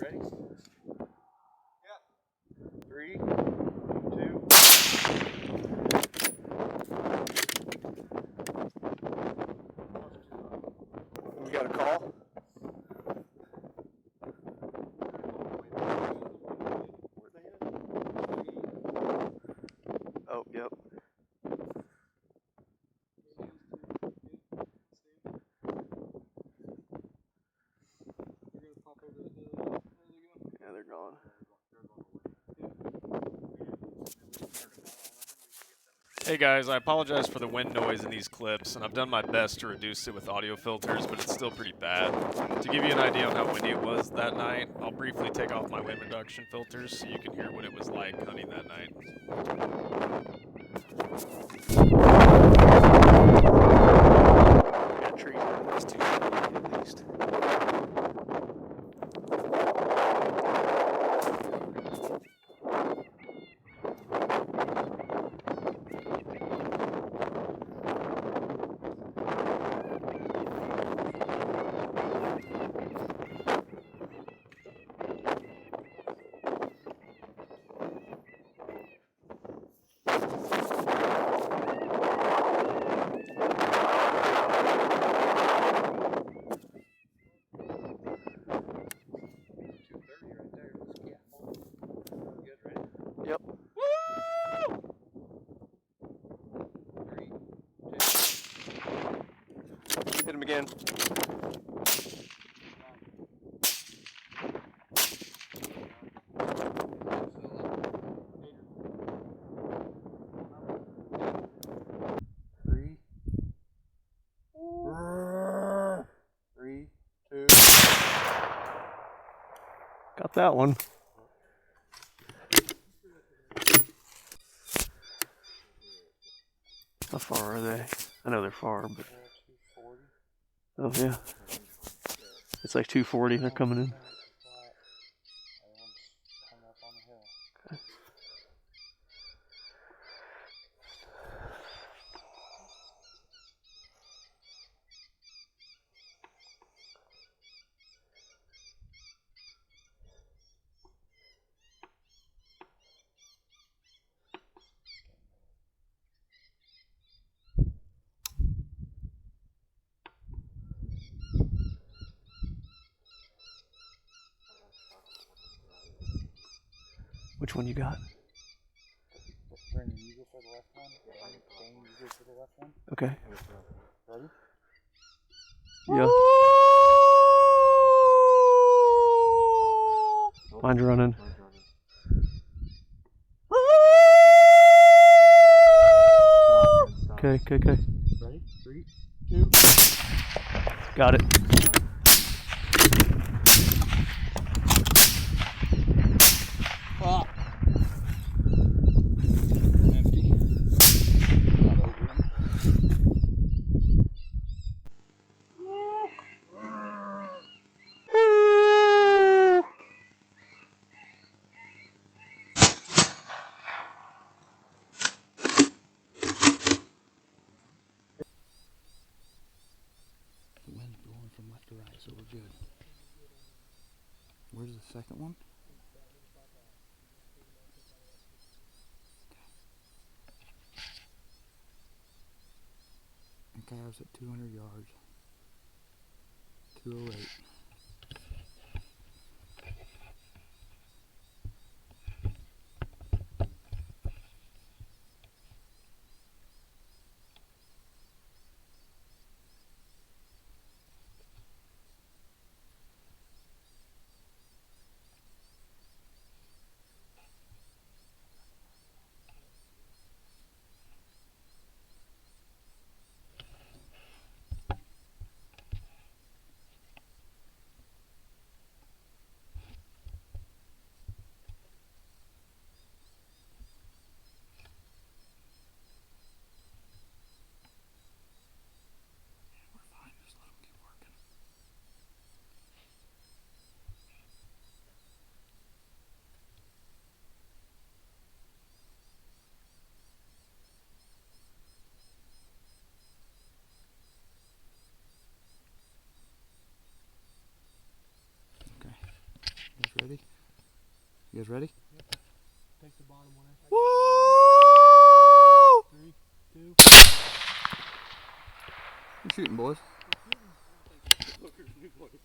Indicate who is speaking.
Speaker 1: Ready? Yeah. 3, 2. We got a call. Oh, yep. Yeah, they're gone.
Speaker 2: Hey guys, I apologize for the wind noise in these clips, and I've done my best to reduce it with audio filters, but it's still pretty bad. To give you an idea on how windy it was that night, I'll briefly take off my wind reduction filters so you can hear what it was like hunting that night.
Speaker 1: Yeah, trees are nice too, at least. Yep. Woo! 3, 2. Hit him again. Three, 2. Got that one. How far are they? I know they're far, but. 240. Oh, yeah. It's like 240. They're coming in. Okay. Which one you got?
Speaker 3: Brendan, you go for the left one. Dane, you go for the left one.
Speaker 1: Okay.
Speaker 3: Ready?
Speaker 1: Yeah. Mine's running. Okay.
Speaker 3: Ready? 3, 2.
Speaker 1: Got it.
Speaker 3: Ah. Empty. Not over him. The wind's blowing from left to right, so we're good. Where's the second one? Okay, I was at 200 yards. 208. Ready? You guys ready?
Speaker 4: Yep. Take the bottom one.
Speaker 3: Woo!
Speaker 4: 3, 2.
Speaker 3: You're shooting, boys.
Speaker 4: We're shooting.